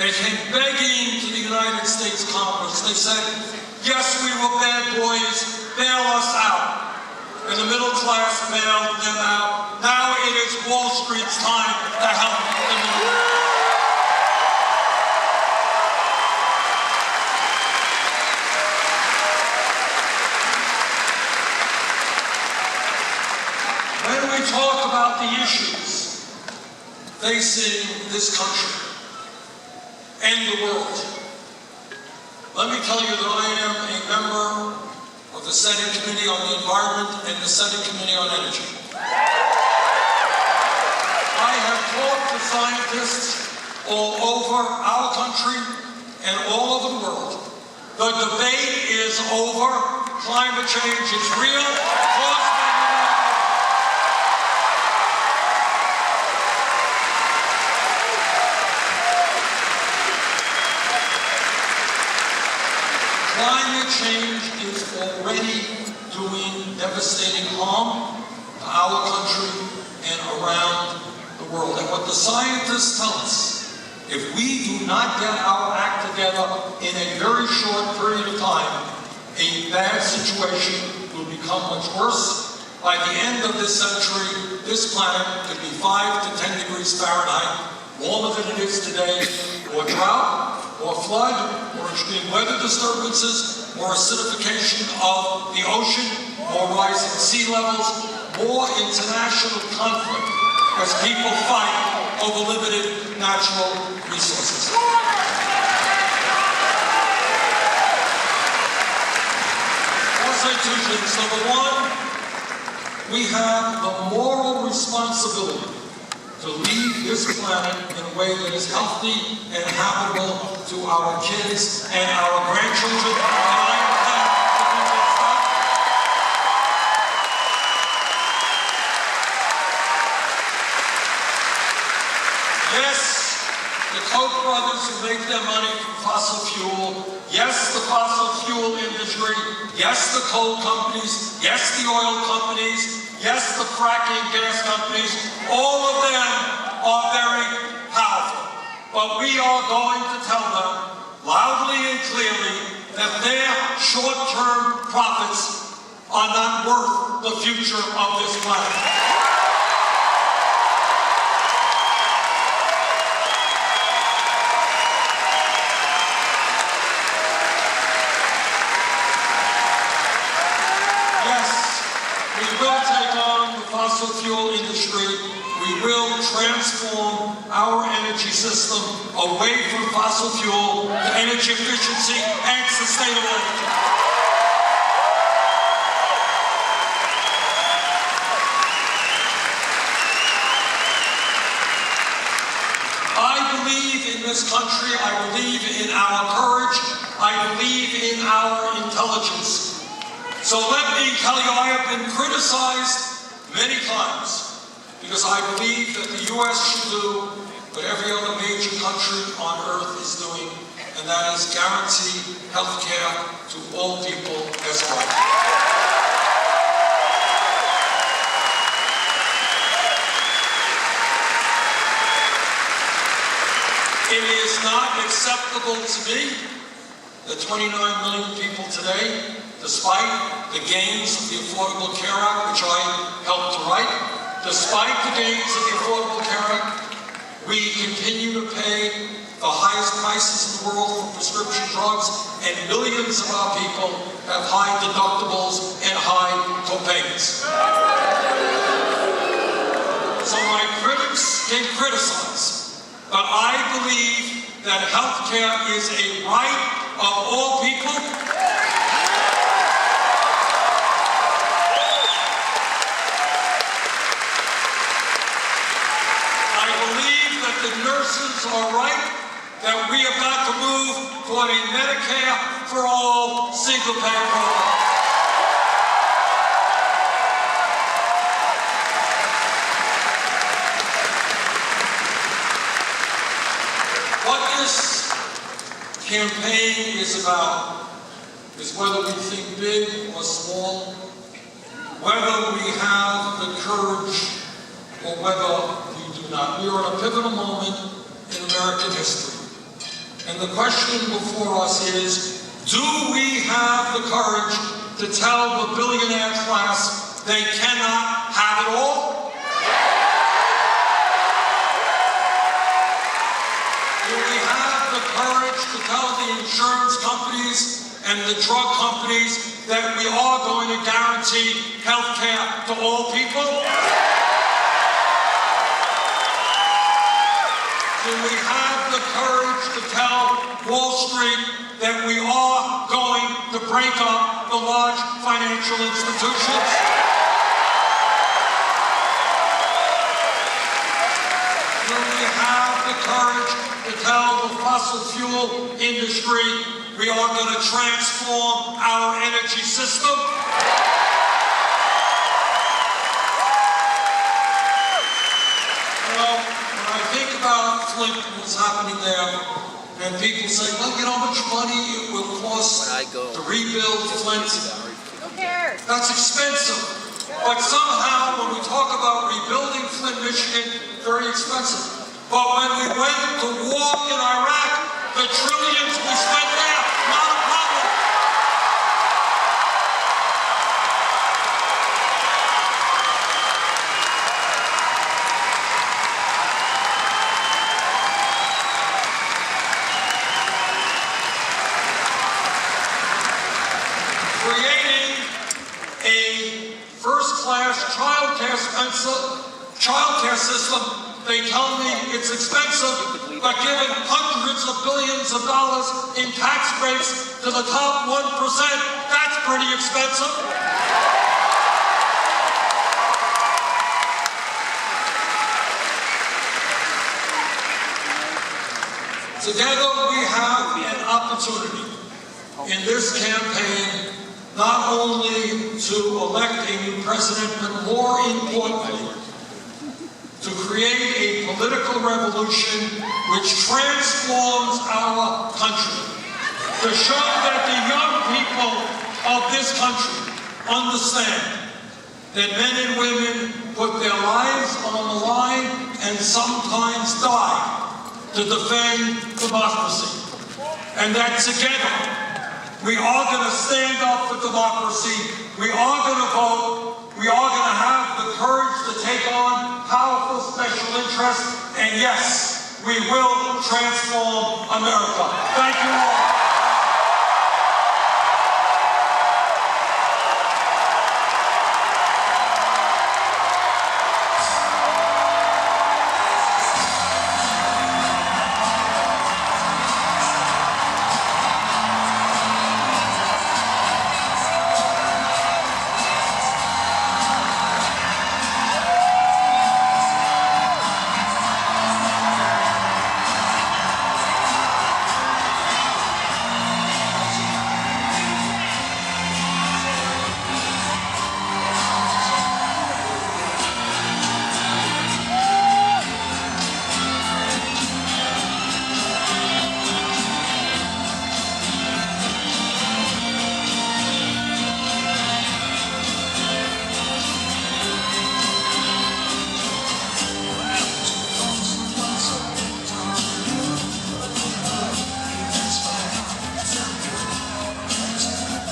They came begging to the United States Congress. They said, yes, we were bad boys, bail us out. And the middle class bailed them out. Now it is Wall Street's time to help the middle class. When we talk about the issues facing this country and the world, let me tell you that I am a member of the Senate Committee on the Environment and the Senate Committee on Energy. I have talked to scientists all over our country and all over the world. The debate is over. Climate change is real. Climate change is already doing devastating harm to our country and around the world. And what the scientists tell us, if we do not get our act together in a very short period of time, a bad situation will become much worse. By the end of this century, this planet could be 5 to 10 degrees Fahrenheit, warmer than it is today, or drought, or flood, or extreme weather disturbances, more acidification of the ocean, more rising sea levels, more international conflict as people fight over limited natural resources. I'll say two things. Number one, we have the moral responsibility to leave this planet in a way that is healthy and habitable to our kids and our grandchildren. And I intend to do just that. Yes, the Koch brothers who make their money from fossil fuel. Yes, the fossil fuel industry. Yes, the coal companies. Yes, the oil companies. Yes, the fracking gas companies, all of them are very powerful. But we are going to tell them loudly and clearly that their short-term profits are not worth the future of this planet. Fossil fuel industry, we will transform our energy system away from fossil fuel to energy efficiency and sustainable energy. I believe in this country, I believe in our courage, I believe in our intelligence. So let me tell you, I have been criticized many times because I believe that the U.S. should do what every other major country on earth is doing, and that is guarantee health care to all people as well. It is not acceptable to me that 29 million people today, despite the gains of the Affordable Care Act, which I helped to write, despite the gains of the Affordable Care Act, we continue to pay the highest prices in the world for prescription drugs, and millions of our people have high deductibles and high co-payments. So my critics can criticize, but I believe that health care is a right of all people. The nurses are right that we have got to move toward a Medicare for all single-payer program. What this campaign is about is whether we think big or small, whether we have the courage or whether we do not. We are at a pivotal moment in American history. And the question before us is, do we have the courage to tell the billionaire class they cannot have it all? Do we have the courage to tell the insurance companies and the drug companies that we are going to guarantee health care to all people? Do we have the courage to tell Wall Street that we are going to break up the large financial institutions? Do we have the courage to tell the fossil fuel industry we are going to transform our energy system? Well, when I think about Flint and what's happening there, and people say, well, you know how much money it will cost to rebuild Flint? Who cares? That's expensive. But somehow, when we talk about rebuilding Flint, Michigan, very expensive. But when we went to war in Iraq, the trillions we spent there, not a problem. Creating a first-class childcare system, they tell me it's expensive, but giving hundreds of billions of dollars in tax breaks to the top 1%, that's pretty expensive. Together we have an opportunity in this campaign not only to elect a new president, but more importantly, to create a political revolution which transforms our country, to show that the young people of this country understand that men and women put their lives on the line and sometimes die to defend democracy. And that together, we are going to stand up for democracy, we are going to vote, we are going to have the courage to take on powerful special interests, and yes, we will transform America. Thank you all.